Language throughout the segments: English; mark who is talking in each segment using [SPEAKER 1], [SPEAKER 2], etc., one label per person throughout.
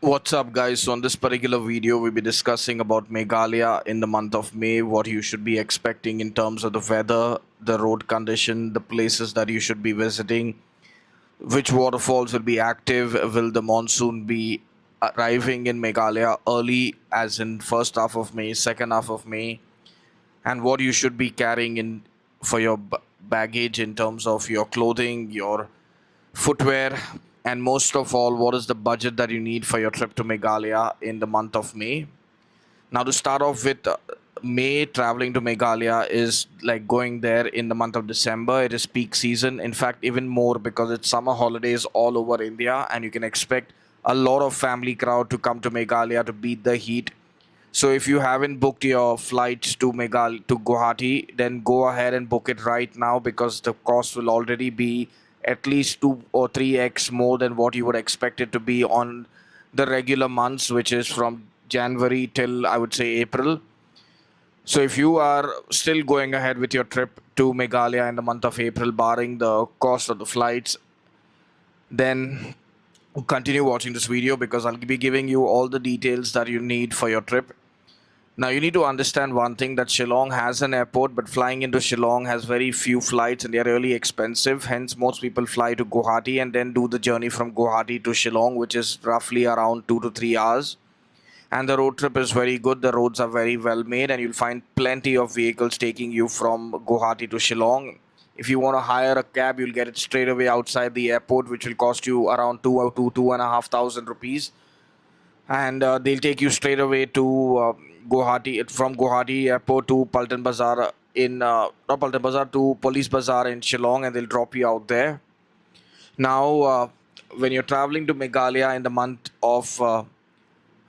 [SPEAKER 1] What's up, guys? So, on this particular video, we'll be discussing about Meghalaya in the month of May, what you should be expecting in terms of the weather, the road condition, the places that you should be visiting, which waterfalls will be active, will the monsoon be arriving in Meghalaya early, as in first half of May, second half of May, and what you should be carrying in for your baggage in terms of your clothing, your footwear, and most of all, what is the budget that you need for your trip to Meghalaya in the month of May. Now, to start off with, May traveling to Meghalaya is like going there in the month of December. It is peak season, in fact, even more because it's summer holidays all over India, and you can expect a lot of family crowd to come to Meghalaya to beat the heat. So if you haven't booked your flights to Guwahati, then go ahead and book it right now because the cost will already be at least 2 or 3x more than what you would expect it to be on the regular months, which is from January till I would say April. So if you are still going ahead with your trip to Meghalaya in the month of April, barring the cost of the flights, then continue watching this video because I'll be giving you all the details that you need for your trip. Now, you need to understand one thing, that Shillong has an airport, but flying into Shillong has very few flights and they are really expensive. Hence, most people fly to Guwahati and then do the journey from Guwahati to Shillong, which is roughly around 2 to 3 hours. And the road trip is very good. The roads are very well made, and you'll find plenty of vehicles taking you from Guwahati to Shillong. If you want to hire a cab, you'll get it straight away outside the airport, which will cost you around two and a half thousand rupees, and they'll take you straight away to Guwahati, from Guwahati airport to Paltan Bazaar not Paltan Bazaar, to Police Bazaar in Shillong, and they'll drop you out there. Now, when you're traveling to Meghalaya in the month of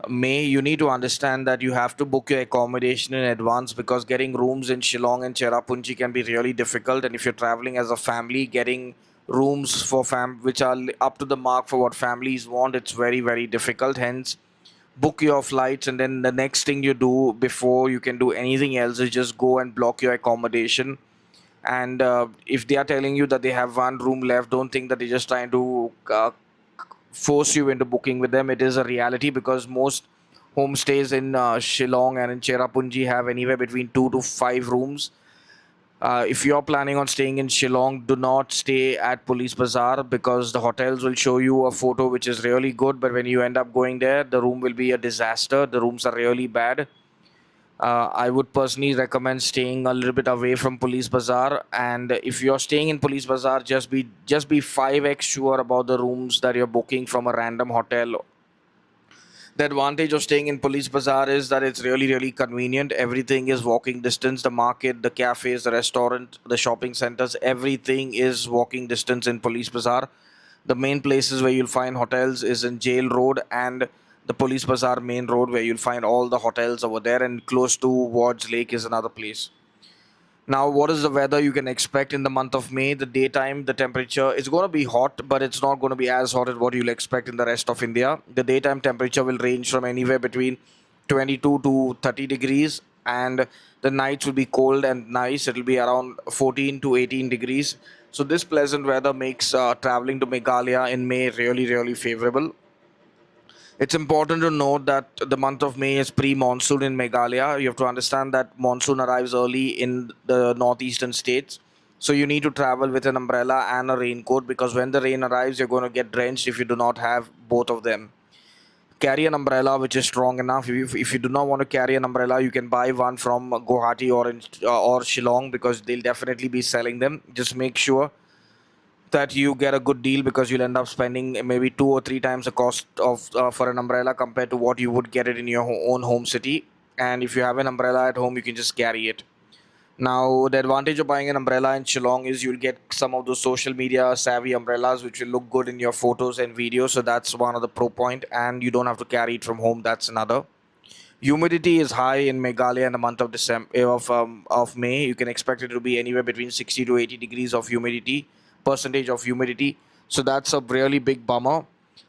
[SPEAKER 1] May, you need to understand that you have to book your accommodation in advance because getting rooms in Shillong and Cherrapunji can be really difficult. And if you're traveling as a family, getting rooms for which are up to the mark for what families want, it's very, very difficult. Hence, book your flights, and then the next thing you do before you can do anything else is just go and block your accommodation. And if they are telling you that they have one room left, don't think that they're just trying to force you into booking with them. It is a reality because most homestays in Shillong and in Cherrapunji have anywhere between 2 to 5 rooms. If you're planning on staying in Shillong, do not stay at Police Bazaar because the hotels will show you a photo which is really good, but when you end up going there, the room will be a disaster. The rooms are really bad. I would personally recommend staying a little bit away from Police Bazaar, and if you're staying in Police Bazaar, just be 5x sure about the rooms that you're booking from a random hotel. The advantage of staying in Police Bazaar is that it's really, really convenient. Everything is walking distance. The market, the cafes, the restaurant, the shopping centers, everything is walking distance in Police Bazaar. The main places where you'll find hotels is in Jail Road and the Police Bazaar main road, where you'll find all the hotels over there, and close to Wards Lake is another place. Now, what is the weather you can expect in the month of May? The daytime, the temperature is going to be hot, but it's not going to be as hot as what you'll expect in the rest of India. The daytime temperature will range from anywhere between 22 to 30 degrees, and the nights will be cold and nice. It'll be around 14 to 18 degrees. So, this pleasant weather makes traveling to Meghalaya in May really, really favorable. It's important to note that the month of May is pre-monsoon in Meghalaya. You have to understand that monsoon arrives early in the northeastern states. So you need to travel with an umbrella and a raincoat because when the rain arrives, you're going to get drenched if you do not have both of them. Carry an umbrella which is strong enough. If you do not want to carry an umbrella, you can buy one from Guwahati or Shillong because they'll definitely be selling them. Just make sure that you get a good deal because you'll end up spending maybe 2 or 3 times the cost of for an umbrella compared to what you would get it in your own home city. And if you have an umbrella at home, you can just carry it. Now, the advantage of buying an umbrella in Shillong is you'll get some of those social media savvy umbrellas which will look good in your photos and videos. So that's one of the pro point, and you don't have to carry it from home. That's another. Humidity is high in Meghalaya in the month of December of May. You can expect it to be anywhere between 60 to 80 degrees of humidity, percentage of humidity. So that's a really big bummer.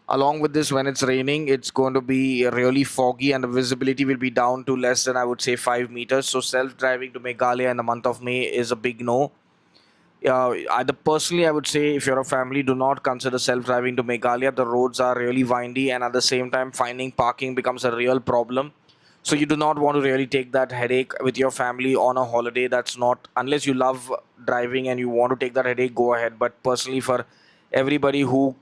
[SPEAKER 1] Along with this, when it's raining, it's going to be really foggy and the visibility will be down to less than, I would say, 5 meters. So self-driving to Meghalaya in the month of May is a big no. Either personally, I would say if you're a family, do not consider self-driving to Meghalaya. The roads are really windy, and at the same time, finding parking becomes a real problem. So you do not want to really take that headache with your family on a holiday. That's not, unless you love driving and you want to take that headache, go ahead. But personally, for everybody who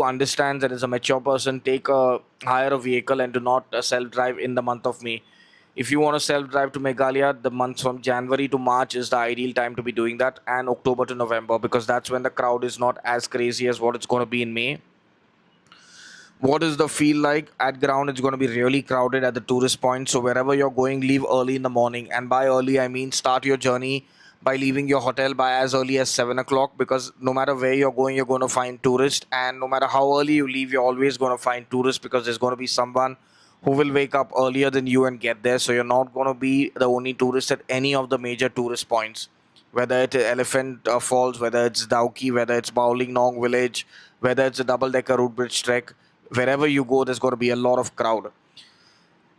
[SPEAKER 1] understands and is a mature person, take a hire a vehicle and do not self-drive in the month of May. If you want to self-drive to Meghalaya, the months from January to March is the ideal time to be doing that, and October to November, because that's when the crowd is not as crazy as what it's going to be in May. What is the feel like at ground? It's going to be really crowded at the tourist points, so wherever you're going, leave early in the morning. And by early, I mean start your journey by leaving your hotel by as early as 7 o'clock, because no matter where you're going, you're going to find tourists, and no matter how early you leave, you're always going to find tourists, because there's going to be someone who will wake up earlier than you and get there. So you're not going to be the only tourist at any of the major tourist points, whether it's Elephant Falls, whether it's Dauki, whether it's Bowling Nong Village, whether it's a double decker route bridge trek. Wherever you go, there's going to be a lot of crowd.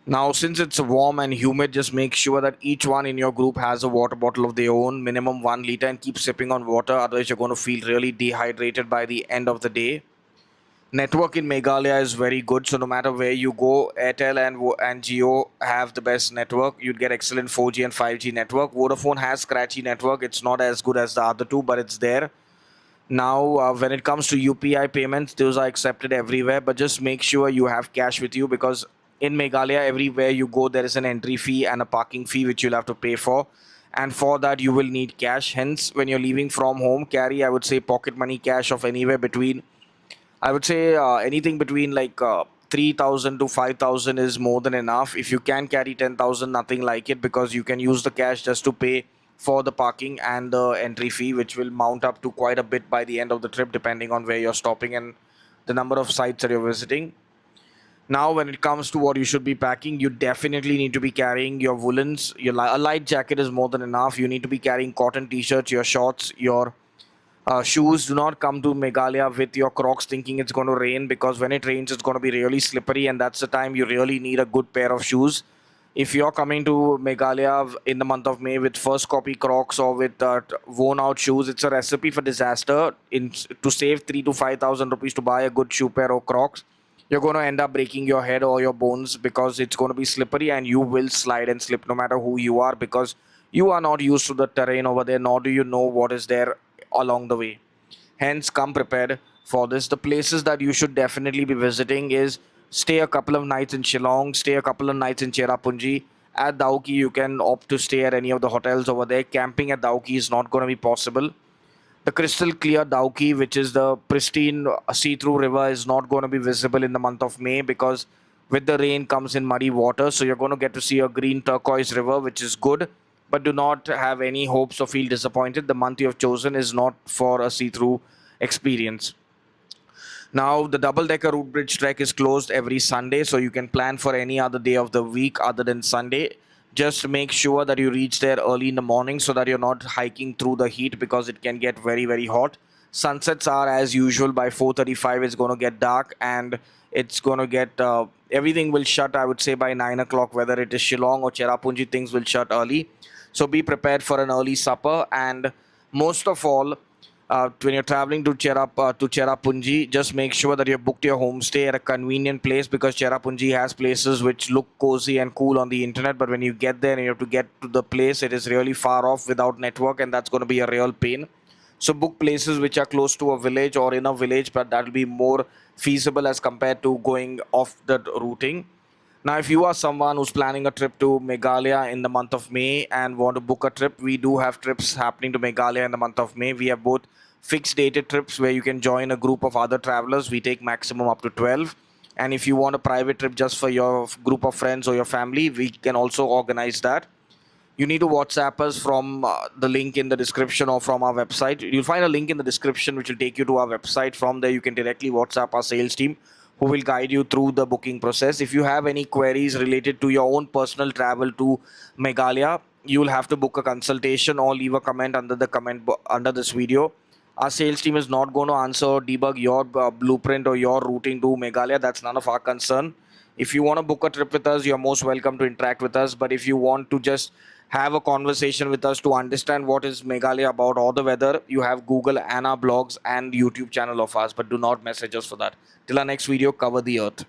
[SPEAKER 1] Now, since it's warm and humid, just make sure that each one in your group has a water bottle of their own, minimum 1 liter, and keep sipping on water. Otherwise, you're going to feel really dehydrated by the end of the day. Network in Meghalaya is very good, so no matter where you go, Airtel and Jio have the best network. You'd get excellent 4G and 5G network. Vodafone has scratchy network. It's not as good as the other two, but it's there. Now, when it comes to UPI payments, those are accepted everywhere, but just make sure you have cash with you, because in Meghalaya, everywhere you go, there is an entry fee and a parking fee which you'll have to pay for. And for that, you will need cash. Hence, when you're leaving from home, carry, I would say, pocket money cash of anywhere between, I would say, anything between like 3,000 to 5,000 is more than enough. If you can carry 10,000, nothing like it, because you can use the cash just to pay for the parking and the entry fee, which will mount up to quite a bit by the end of the trip, depending on where you're stopping and the number of sites that you're visiting. Now, when it comes to what you should be packing, you definitely need to be carrying your woolens. A light jacket is more than enough. You need to be carrying cotton t-shirts, your shorts, your shoes. Do not come to Meghalaya with your Crocs thinking it's going to rain, because when it rains, it's going to be really slippery, and that's the time you really need a good pair of shoes. If you're coming to Meghalaya in the month of May with first copy Crocs or with worn out shoes, it's a recipe for disaster. To save 3 to 5,000 rupees to buy a good shoe pair of Crocs, you're going to end up breaking your head or your bones, because it's going to be slippery and you will slide and slip no matter who you are, because you are not used to the terrain over there, nor do you know what is there along the way. Hence, come prepared for this. The places that you should definitely be visiting is stay a couple of nights in Shillong, stay a couple of nights in Cherrapunji. At Dauki, you can opt to stay at any of the hotels over there. Camping at Dauki is not going to be possible. The crystal clear Dauki, which is the pristine see-through river, is not going to be visible in the month of May, because with the rain comes in muddy water. So you're going to get to see a green turquoise river, which is good, but do not have any hopes or feel disappointed. The month you have chosen is not for a see-through experience. Now, the double decker route bridge trek is closed every Sunday, so you can plan for any other day of the week other than Sunday. Just make sure that you reach there early in the morning so that you're not hiking through the heat, because it can get very, very hot. Sunsets are as usual by 4:35. It's going to get dark, and it's going to get everything will shut, I would say, by 9 o'clock. Whether it is Shillong or Cherrapunji, things will shut early. So be prepared for an early supper, and most of all, when you're traveling to Cherrapunji, just make sure that you have booked your homestay at a convenient place, because Cherrapunji has places which look cozy and cool on the internet, but when you get there and you have to get to the place, it is really far off without network, and that's going to be a real pain. So book places which are close to a village or in a village, but that will be more feasible as compared to going off the routing. Now, if you are someone who's planning a trip to Meghalaya in the month of May and want to book a trip, we do have trips happening to Meghalaya in the month of May. We have both fixed dated trips where you can join a group of other travelers. We take maximum up to 12. And if you want a private trip just for your group of friends or your family, we can also organize that. You need to WhatsApp us from the link in the description or from our website. You'll find a link in the description which will take you to our website. From there, you can directly WhatsApp our sales team, who will guide you through the booking process. If you have any queries related to your own personal travel to Meghalaya, you'll have to book a consultation or leave a comment under the under this video. Our sales team is not going to answer or debug your blueprint or your routing to Meghalaya. That's none of our concern. If you want to book a trip with us, you're most welcome to interact with us. But if you want to just have a conversation with us to understand what is Meghalaya about or the weather, you have Google and our blogs and YouTube channel of ours, but do not message us for that. Till our next video, cover the earth.